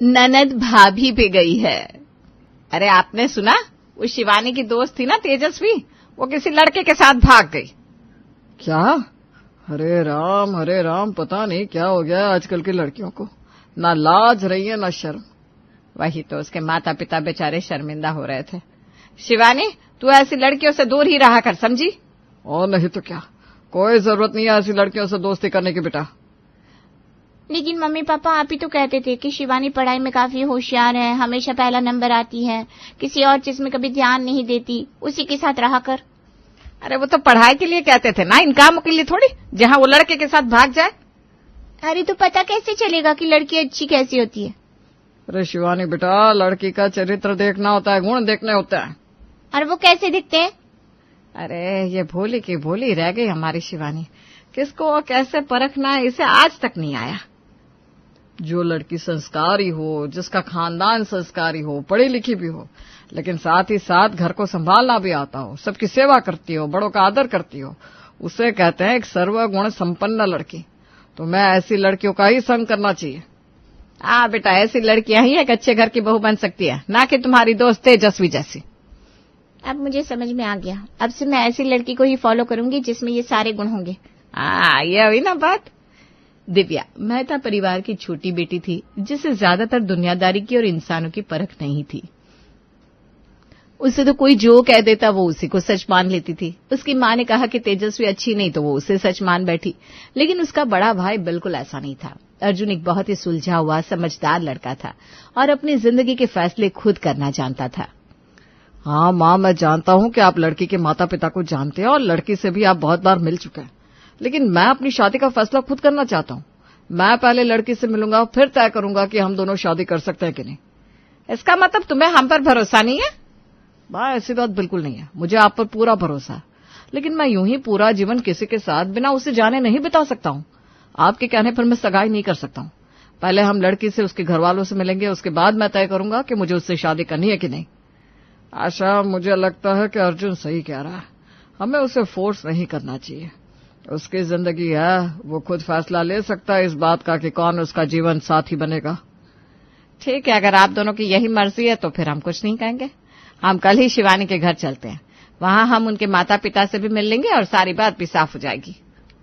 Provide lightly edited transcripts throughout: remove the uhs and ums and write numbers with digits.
ननद भाभी पे गई है। अरे आपने सुना, वो शिवानी की दोस्त थी ना तेजस्वी, वो किसी लड़के के साथ भाग गई। क्या? हरे राम, पता नहीं क्या हो गया आजकल की लड़कियों को, ना लाज रही है ना शर्म। वही तो, उसके माता पिता बेचारे शर्मिंदा हो रहे थे। शिवानी, तू ऐसी लड़कियों से दूर ही रहा कर, समझी? और नहीं तो क्या, कोई जरूरत नहीं है ऐसी लड़कियों से दोस्ती करने की बेटा। लेकिन मम्मी पापा आप ही तो कहते थे कि शिवानी पढ़ाई में काफी होशियार है, हमेशा पहला नंबर आती है, किसी और चीज में कभी ध्यान नहीं देती, उसी के साथ रहा कर। अरे वो तो पढ़ाई के लिए कहते थे ना, इन कामों के लिए थोड़ी, जहां वो लड़के के साथ भाग जाए। अरे तो पता कैसे चलेगा कि लड़की अच्छी कैसी होती है? अरे शिवानी बेटा, लड़की का चरित्र देखना होता है, गुण देखने होते हैं। और वो कैसे दिखते हैं? अरे ये भोली की भोली रह गई हमारी शिवानी, किसको कैसे परखना है इसे आज तक नहीं आया। जो लड़की संस्कारी हो, जिसका खानदान संस्कारी हो, पढ़ी लिखी भी हो, लेकिन साथ ही साथ घर को संभालना भी आता हो, सबकी सेवा करती हो, बड़ों का आदर करती हो, उसे कहते हैं एक सर्वगुण संपन्न लड़की। तो मैं ऐसी लड़कियों का ही संग करना चाहिए। हाँ बेटा, ऐसी लड़कियां ही एक अच्छे घर की बहू बन सकती है, ना कि तुम्हारी दोस्त तेजस्वी जैसी। अब मुझे समझ में आ गया, अब से मैं ऐसी लड़की को ही फॉलो करूंगी जिसमें ये सारे गुण होंगे। हाँ, ये हुई ना बात। दिव्या मेहता परिवार की छोटी बेटी थी, जिसे ज्यादातर दुनियादारी की और इंसानों की परख नहीं थी। उसे तो कोई जो कह देता वो उसी को सच मान लेती थी। उसकी माँ ने कहा कि तेजस्वी अच्छी नहीं, तो वो उसे सच मान बैठी। लेकिन उसका बड़ा भाई बिल्कुल ऐसा नहीं था। अर्जुन एक बहुत ही सुलझा हुआ समझदार लड़का था और अपनी जिंदगी के फैसले खुद करना जानता था। हाँ माँ, मैं जानता हूँ कि आप लड़की के माता पिता को जानते हैं और लड़की से भी आप बहुत बार मिल चुके हैं, लेकिन मैं अपनी शादी का फैसला खुद करना चाहता हूँ। मैं पहले लड़की से मिलूंगा, फिर तय करूंगा कि हम दोनों शादी कर सकते हैं कि नहीं। इसका मतलब तुम्हें हम पर भरोसा नहीं है? माँ ऐसी बात बिल्कुल नहीं है, मुझे आप पर पूरा भरोसा है, लेकिन मैं यूं ही पूरा जीवन किसी के साथ बिना उसे जाने नहीं बिता सकता हूँ। आपके कहने पर मैं सगाई नहीं कर सकता हूँ। पहले हम लड़की से उसके घर वालों से मिलेंगे, उसके बाद मैं तय करूंगा कि मुझे उससे शादी करनी है कि नहीं। आशा, मुझे लगता है कि अर्जुन सही कह रहा है, हमें उसे फोर्स नहीं करना चाहिए। उसकी जिंदगी है, वो खुद फैसला ले सकता है इस बात का कि कौन उसका जीवन साथी बनेगा। ठीक है, अगर आप दोनों की यही मर्जी है तो फिर हम कुछ नहीं कहेंगे। हम कल ही शिवानी के घर चलते हैं, वहां हम उनके माता पिता से भी मिल लेंगे और सारी बात भी साफ हो जाएगी।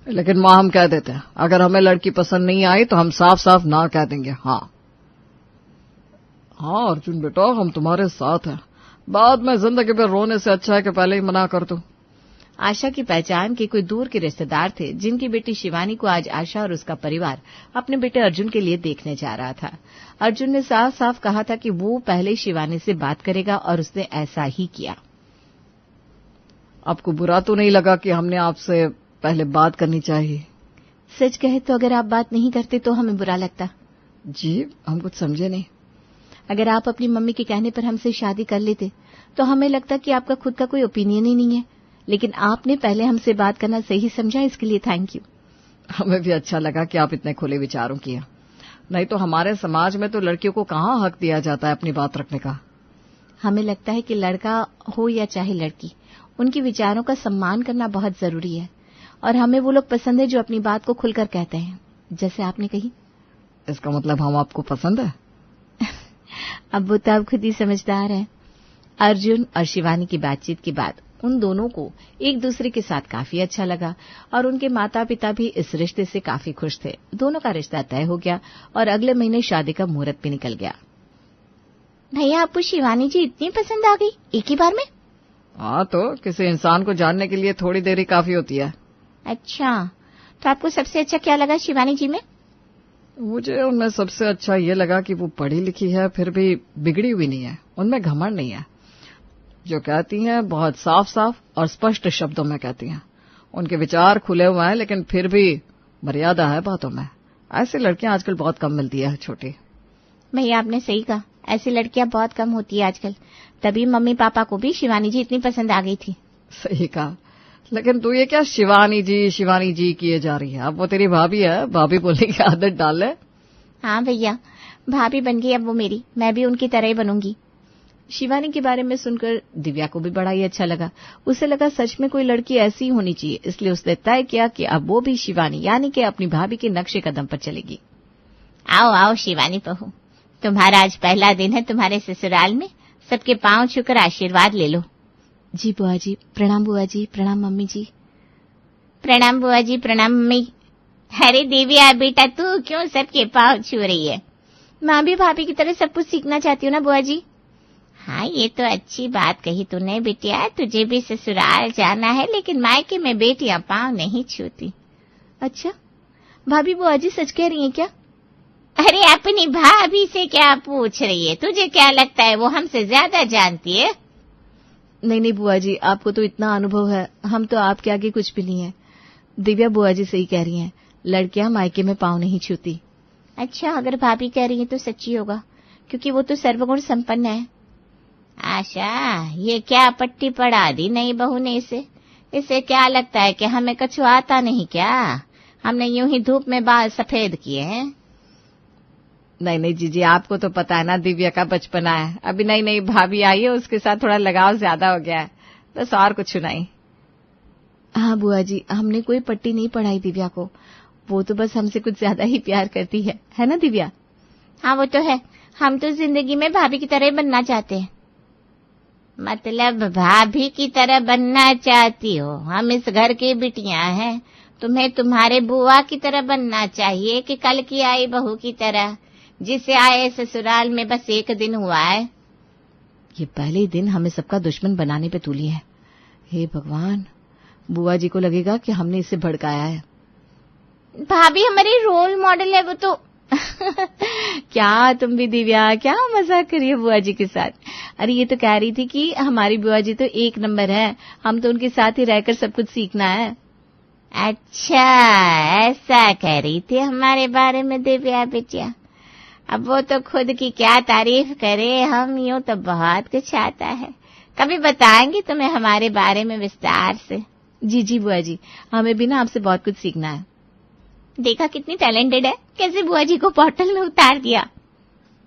लेकिन माँ, हम कह देते हैं, अगर हमें लड़की पसंद नहीं आई तो हम साफ साफ ना कह देंगे। हाँ अर्जुन बेटा, हम तुम्हारे साथ हैं। बाद में जिंदगी में रोने से अच्छा है कि पहले ही मना कर दो। आशा की पहचान के कोई दूर के रिश्तेदार थे, जिनकी बेटी शिवानी को आज आशा और उसका परिवार अपने बेटे अर्जुन के लिए देखने जा रहा था। अर्जुन ने साफ साफ कहा था कि वो पहले शिवानी से बात करेगा और उसने ऐसा ही किया। आपको बुरा तो नहीं लगा कि हमने आपसे पहले बात करनी चाहिए? सच कहे तो अगर आप बात नहीं करते तो हमें बुरा लगता। जी, हम कुछ समझे नहीं। अगर आप अपनी मम्मी के कहने पर हमसे शादी कर लेते तो हमें लगता कि आपका खुद का कोई ओपिनियन ही नहीं है, लेकिन आपने पहले हमसे बात करना सही समझा, इसके लिए थैंक यू। हमें भी अच्छा लगा कि आप इतने खुले विचारों की हैं। नहीं तो हमारे समाज में तो लड़कियों को कहाँ हक दिया जाता है अपनी बात रखने का। हमें लगता है कि लड़का हो या चाहे लड़की, उनके विचारों का सम्मान करना बहुत जरूरी है, और हमें वो लोग पसंद है जो अपनी बात को खुलकर कहते हैं, जैसे आपने कही। इसका मतलब हम आपको पसंद है? अब वो तो आप खुद ही समझदार हैं। अर्जुन और शिवानी की बातचीत के बाद उन दोनों को एक दूसरे के साथ काफी अच्छा लगा और उनके माता पिता भी इस रिश्ते से काफी खुश थे। दोनों का रिश्ता तय हो गया और अगले महीने शादी का मुहूर्त भी निकल गया। भैया, आपको शिवानी जी इतनी पसंद आ गई एक ही बार में? हाँ, तो किसी इंसान को जानने के लिए थोड़ी देर ही काफी होती है। अच्छा, तो आपको सबसे अच्छा क्या लगा शिवानी जी में? मुझे उनमें सबसे अच्छा ये लगा कि वो पढ़ी लिखी है, फिर भी बिगड़ी हुई नहीं है, उनमें घमंड नहीं है। जो कहती हैं बहुत साफ साफ और स्पष्ट शब्दों में कहती हैं। उनके विचार खुले हुए हैं, लेकिन फिर भी मर्यादा है बातों में। ऐसी लड़कियां आजकल बहुत कम मिलती है छोटी। भैया, आपने सही कहा, ऐसी लड़कियां बहुत कम होती है आजकल, तभी मम्मी पापा को भी शिवानी जी इतनी पसंद आ गई थी। सही कहा, लेकिन तू ये क्या शिवानी जी किए जा रही है? अब वो तेरी भाभी है, भाभी बोलने की आदत डाल ले। हाँ भैया, भाभी बन गई अब वो मेरी, मैं भी उनकी तरह ही बनूंगी। शिवानी के बारे में सुनकर दिव्या को भी बड़ा ही अच्छा लगा। उसे लगा सच में कोई लड़की ऐसी होनी चाहिए, इसलिए उसने तय किया कि अब वो भी शिवानी यानी कि अपनी भाभी के नक्शे कदम पर चलेगी। आओ आओ शिवानी बहू, तुम्हारा आज पहला दिन है तुम्हारे ससुराल में, सबके पांव छूकर आशीर्वाद ले लो। जी बुआ जी, प्रणाम बुआ जी, प्रणाम मम्मी जी। प्रणाम बुआ जी, प्रणाम मम्मी। अरे दिव्या बेटा, तू क्यों सबके पांव छू रही है? मैं भी भाभी की तरह सब कुछ सीखना चाहती हूँ ना बुआ जी। हाँ, ये तो अच्छी बात कही तूने बिटिया। तुझे भी ससुराल जाना है, लेकिन मायके में बेटियां पांव नहीं छूती। अच्छा, भाभी बुआ जी सच कह रही हैं क्या? अरे अपनी भाभी से क्या पूछ रही है? तुझे क्या लगता है वो हमसे ज्यादा जानती है? नहीं नहीं बुआ जी, आपको तो इतना अनुभव है, हम तो आपके आगे कुछ भी नहीं है। दिव्या बुआ जी सही कह रही हैं, लड़कियां मायके में पांव नहीं छूती। अच्छा, अगर भाभी कह रही है तो सच्ची होगा, क्योंकि वो तो सर्वगुण संपन्न है। आशा, ये क्या पट्टी पढ़ा दी नई बहू ने इसे क्या लगता है कि हमें कछु आता नहीं क्या? हमने यूं ही धूप में बाल सफेद किए हैं। नहीं नहीं जीजी, आपको तो पता है ना दिव्या का बचपना है। अभी नई नई भाभी आई है, उसके साथ थोड़ा लगाव ज्यादा हो गया है, बस और कुछ नहीं। हाँ बुआ जी, हमने कोई पट्टी नहीं पढ़ाई दिव्या को, वो तो बस हमसे कुछ ज्यादा ही प्यार करती है ना दिव्या? हाँ वो तो है, हम तो जिंदगी में भाभी की तरह बनना चाहते हैं। मतलब भाभी की तरह बनना चाहती हो? हम इस घर की बिटियां हैं, तुम्हें तुम्हारे बुआ की तरह बनना चाहिए कि कल की आई बहू की तरह, जिसे आए ससुराल में बस एक दिन हुआ है। ये पहले ही दिन हमें सबका दुश्मन बनाने पे तुली है। हे भगवान, बुआ जी को लगेगा कि हमने इसे भड़काया है। भाभी हमारी रोल मॉडल है वो तो। क्या तुम भी दिव्या, क्या मजाक करिए बुआ जी के साथ। अरे ये तो कह रही थी कि हमारी बुआ जी तो एक नंबर है, हम तो उनके साथ ही रहकर सब कुछ सीखना है। अच्छा, ऐसा कह रही थी हमारे बारे में दिव्या बिटिया। अब वो तो खुद की क्या तारीफ करे, हम यूं तो बहुत कुछ आता है। कभी बताएंगी तुम्हें हमारे बारे में विस्तार से। जी जी बुआ जी, हमें भी ना आपसे बहुत कुछ सीखना है। देखा कितनी टैलेंटेड है, कैसे बुआ जी को बॉटल में उतार दिया।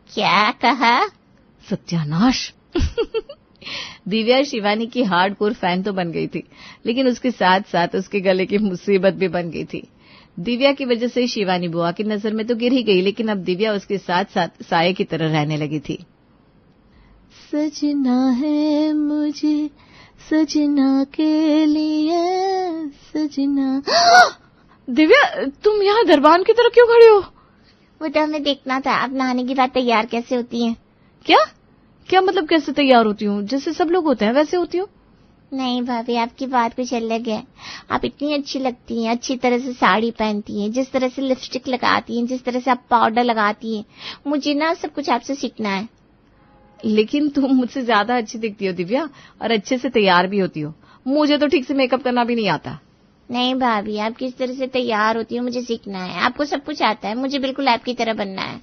क्या कहा? सत्यानाश। दिव्या शिवानी की हार्डकोर फैन तो बन गई थी, लेकिन उसके साथ साथ उसके गले की मुसीबत भी बन गई थी। दिव्या की वजह से शिवानी बुआ की नजर में तो गिर ही गई, लेकिन अब दिव्या उसके साथ साथ साये की तरह रहने लगी थी। सजना है मुझे सजना के लिए सजना। दिव्या, तुम यहाँ दरबान की तरह क्यों खड़ी हो? वो तो हमें देखना था आप नहाने की रात तैयार कैसे होती हैं। क्या क्या मतलब कैसे तैयार होती हूँ? जैसे सब लोग होते हैं वैसे होती हूँ? नहीं भाभी, आपकी बात कुछ अलग है। आप इतनी अच्छी लगती हैं, अच्छी तरह से साड़ी पहनती हैं, जिस तरह से लिपस्टिक लगाती हैं, जिस तरह से आप पाउडर लगाती हैं, मुझे ना सब कुछ आपसे सीखना है। लेकिन तुम मुझसे ज्यादा अच्छी दिखती हो दिव्या, और अच्छे से तैयार भी होती हो। मुझे तो ठीक से मेकअप करना भी नहीं आता। नहीं भाभी, आप किस तरह से तैयार होती हो मुझे सीखना है। आपको सब कुछ आता है, मुझे बिल्कुल आपकी तरह बनना है।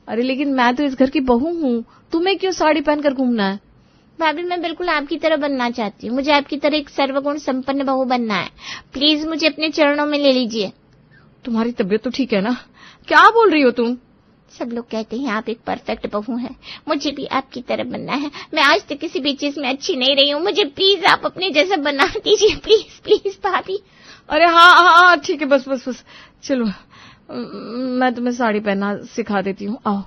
अरे लेकिन मैं तो इस घर की बहू हूँ, तुम्हें क्यों साड़ी पहनकर घूमना है? भाभी मैं बिल्कुल आपकी तरह बनना चाहती हूँ, मुझे आपकी तरह एक सर्वगुण संपन्न बहू बनना है। प्लीज मुझे अपने चरणों में ले लीजिए। तुम्हारी तबीयत तो ठीक है ना? क्या बोल रही हो तुम? सब लोग कहते हैं आप एक परफेक्ट बहू हैं, मुझे भी आपकी तरह बनना है। मैं आज तक किसी भी चीज में अच्छी नहीं रही हूँ, मुझे प्लीज आप अपने जैसा बना दीजिए। प्लीज प्लीज भाभी। अरे हाँ ठीक है, बस बस बस चलो, मैं तुम्हें साड़ी पहनना सिखा देती हूँ, आओ।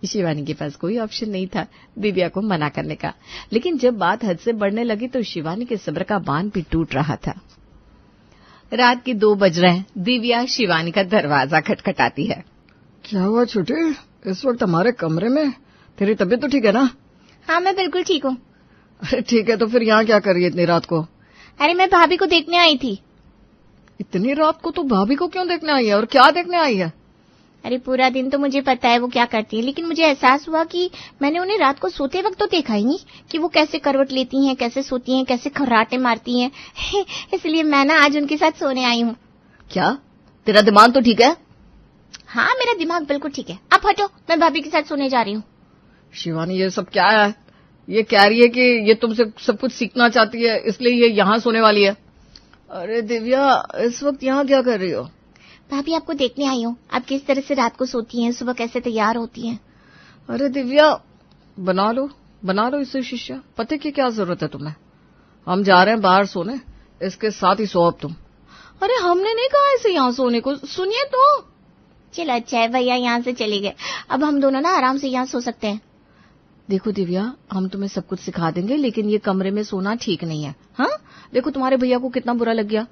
शिवानी के पास कोई ऑप्शन नहीं था दिव्या को मना करने का, लेकिन जब बात हद से बढ़ने लगी तो शिवानी के सब्र का बांध भी टूट रहा था। रात के 2 बज रहे हैं, दिव्या शिवानी का दरवाजा खटखटाती है। क्या हुआ छोटे, इस वक्त हमारे कमरे में? तेरी तबीयत तो ठीक है ना? हाँ मैं बिल्कुल ठीक हूँ। अरे ठीक है, तो फिर यहाँ क्या कर रही है इतनी रात को? अरे मैं भाभी को देखने आई थी। इतनी रात को तो भाभी को क्यों देखने आई है, और क्या देखने आई है? अरे पूरा दिन तो मुझे पता है वो क्या करती है, लेकिन मुझे एहसास हुआ कि मैंने उन्हें रात को सोते वक्त तो देखा ही नहीं कि वो कैसे करवट लेती हैं, कैसे सोती हैं, कैसे खर्राटे मारती हैं। इसलिए मैं ना आज उनके साथ सोने आई हूँ। क्या तेरा दिमाग तो ठीक है? हाँ मेरा दिमाग बिल्कुल ठीक है। आप हटो, मैं भाभी के साथ सोने जा रही हूँ। शिवानी ये सब क्या है? ये कह रही है कि ये तुमसे सब कुछ सीखना चाहती है, इसलिए ये यहाँ सोने वाली है। अरे दिव्या, इस वक्त यहाँ क्या कर रही हो? भाभी आपको देखने आई हूँ, आप किस तरह से रात को सोती हैं, सुबह कैसे तैयार होती हैं। अरे दिव्या, बना लो इससे शिष्या, पते की क्या जरूरत है तुम्हें? हम जा रहे हैं बाहर सोने, इसके साथ ही सो अब तुम। अरे हमने नहीं कहा इसे यहाँ सोने को, सुनिए तो। चलो अच्छा है, भैया यहाँ से चले गए, अब हम दोनों ना आराम से यहाँ सो सकते हैं। देखो दिव्या, हम तुम्हें सब कुछ सिखा देंगे, लेकिन ये कमरे में सोना ठीक नहीं है। हाँ, देखो तुम्हारे भैया को कितना बुरा लग गया।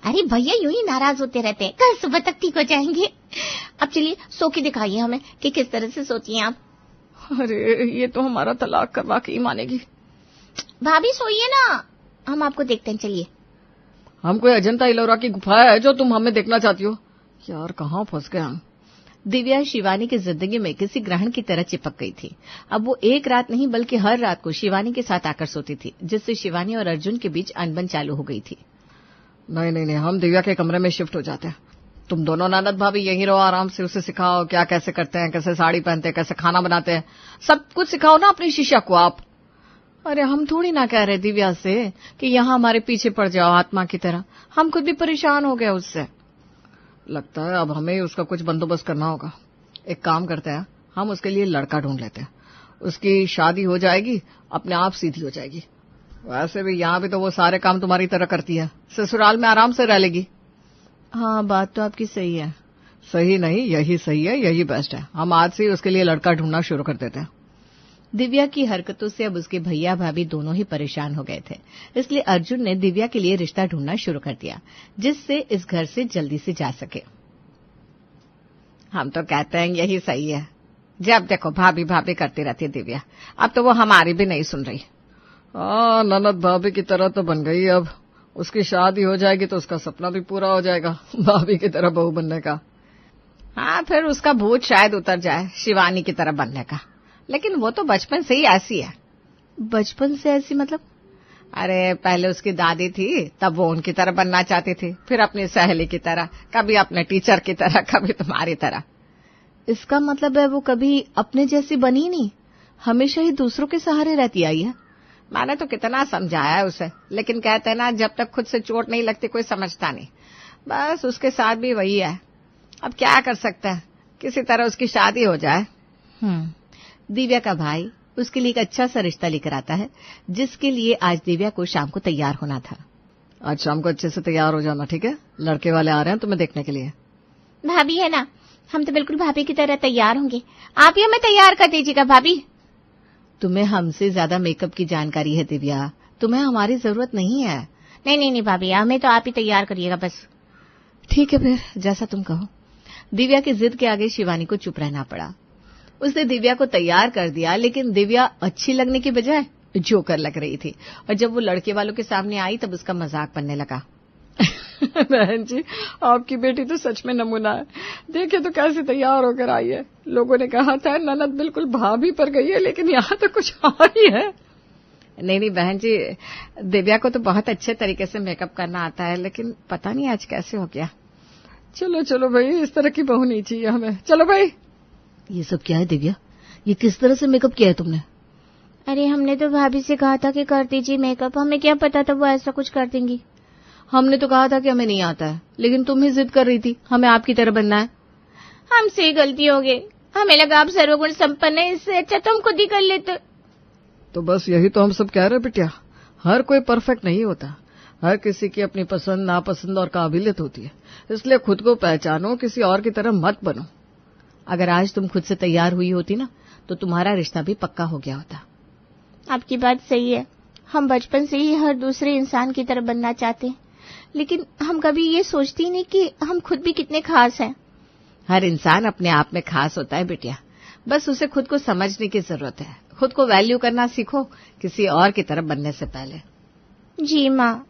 अरे भैया यूं ही नाराज होते रहते हैं, कल सुबह तक ठीक हो जाएंगे। अब चलिए सो के दिखाइए हमें कि किस तरह से सोती हैं आप। अरे ये तो हमारा तलाक करवा के ही मानेगी। भाभी सोइए ना, हम आपको देखते हैं। चलिए। हम कोई अजंता इलोरा की गुफा है जो तुम हमें देखना चाहती हो? यार कहाँ फंस गए हम। दिव्या शिवानी की जिंदगी में किसी ग्रहण की तरह चिपक गई थी। अब वो एक रात नहीं बल्कि हर रात को शिवानी के साथ आकर सोती थी, जिससे शिवानी और अर्जुन के बीच अनबन चालू हो गई थी। नहीं नहीं नहीं, हम दिव्या के कमरे में शिफ्ट हो जाते हैं। तुम दोनों ननद भाभी यहीं रहो, आराम से उसे सिखाओ क्या कैसे करते हैं, कैसे साड़ी पहनते हैं, कैसे खाना बनाते हैं, सब कुछ सिखाओ ना अपनी शिष्या को आप। अरे हम थोड़ी ना कह रहे दिव्या से कि यहाँ हमारे पीछे पड़ जाओ आत्मा की तरह। हम खुद भी परेशान हो गए उससे। लगता है अब हमें उसका कुछ बंदोबस्त करना होगा। एक काम करते हैं, हम उसके लिए लड़का ढूंढ लेते हैं। उसकी शादी हो जाएगी, अपने आप सीधी हो जाएगी। वैसे भी यहाँ भी तो वो सारे काम तुम्हारी तरह करती है, ससुराल में आराम से रह लेगी। हाँ, बात तो आपकी सही है। सही नहीं, यही सही है, यही बेस्ट है। हम आज से ही उसके लिए लड़का ढूंढना शुरू कर देते हैं। दिव्या की हरकतों से अब उसके भैया भाभी दोनों ही परेशान हो गए थे, इसलिए अर्जुन ने दिव्या के लिए रिश्ता ढूंढना शुरू कर दिया, जिससे इस घर से जल्दी से जा सके। हम तो कहते हैं यही सही है। जब देखो भाभी भाभी करती रहती है दिव्या, अब तो वो हमारी भी नहीं सुन रही। ननद भाभी की तरह तो बन गई, अब उसकी शादी हो जाएगी तो उसका सपना भी पूरा हो जाएगा, भाभी की तरह बहू बनने का। हाँ, फिर उसका भूत शायद उतर जाए शिवानी की तरह बनने का, लेकिन वो तो बचपन से ही ऐसी है। बचपन से ऐसी मतलब? अरे पहले उसकी दादी थी, तब वो उनकी तरह बनना चाहती थी, फिर अपनी सहेली की तरह, कभी अपने टीचर की तरह, कभी तुम्हारी तरह। इसका मतलब है वो कभी अपने जैसी बनी नहीं, हमेशा ही दूसरों के सहारे रहती आई है। मैंने तो कितना समझाया है उसे, लेकिन कहते हैं ना, जब तक खुद से चोट नहीं लगती कोई समझता नहीं। बस उसके साथ भी वही है। अब क्या कर सकते हैं, किसी तरह उसकी शादी हो जाए। दिव्या का भाई उसके लिए एक अच्छा सा रिश्ता लेकर आता है, जिसके लिए आज दिव्या को शाम को तैयार होना था। आज शाम को अच्छे से तैयार हो जाना, ठीक है? लड़के वाले आ रहे हैं तुम्हें देखने के लिए। भाभी है ना, हम तो बिल्कुल भाभी की तरह तैयार होंगे, आप ही हमें तैयार कर दीजिएगा। भाभी, तुम्हें हमसे ज्यादा मेकअप की जानकारी है दिव्या, तुम्हें हमारी जरूरत नहीं है। नहीं भाभी, हमें तो आप ही तैयार करिएगा बस। ठीक है, फिर जैसा तुम कहो। दिव्या की जिद के आगे शिवानी को चुप रहना पड़ा। उसने दिव्या को तैयार कर दिया, लेकिन दिव्या अच्छी लगने की बजाय जोकर लग रही थी, और जब वो लड़के वालों के सामने आई तब उसका मजाक बनने लगा। बहन जी, आपकी बेटी तो सच में नमूना है। देखिए तो कैसे तैयार होकर आई है। लोगों ने कहा था ननद बिल्कुल भाभी पर गई है, लेकिन यहाँ तो कुछ और ही है। नहीं बहन जी, दिव्या को तो बहुत अच्छे तरीके से मेकअप करना आता है, लेकिन पता नहीं आज कैसे हो गया। चलो भाई, इस तरह की बहू नहीं चाहिए हमें। चलो भाई। ये सब क्या है दिव्या, ये किस तरह से मेकअप किया है तुमने? अरे हमने तो भाभी से कहा था कि कर दीजिए मेकअप, हमें क्या पता था वो ऐसा कुछ कर देंगी। हमने तो कहा था कि हमें नहीं आता है, लेकिन तुम ही जिद कर रही थी हमें आपकी तरह बनना है। हमसे गलती हो गई, हमें लगा आप सर्वगुण संपन्न है, इससे अच्छा तो हम खुद ही कर लेते। तो बस यही तो हम सब कह रहे बिटिया, हर कोई परफेक्ट नहीं होता, हर किसी की अपनी पसंद नापसंद और काबिलियत होती है, इसलिए खुद को पहचानो, किसी और की तरह मत बनो। अगर आज तुम खुद से तैयार हुई होती ना, तो तुम्हारा रिश्ता भी पक्का हो गया होता। आपकी बात सही है, हम बचपन से ही हर दूसरे इंसान की तरह बनना चाहते हैं, लेकिन हम कभी ये सोचते ही नहीं कि हम खुद भी कितने खास हैं। हर इंसान अपने आप में खास होता है बिटिया, बस उसे खुद को समझने की जरूरत है। खुद को वैल्यू करना सीखो, किसी और की तरह बनने से पहले। जी माँ,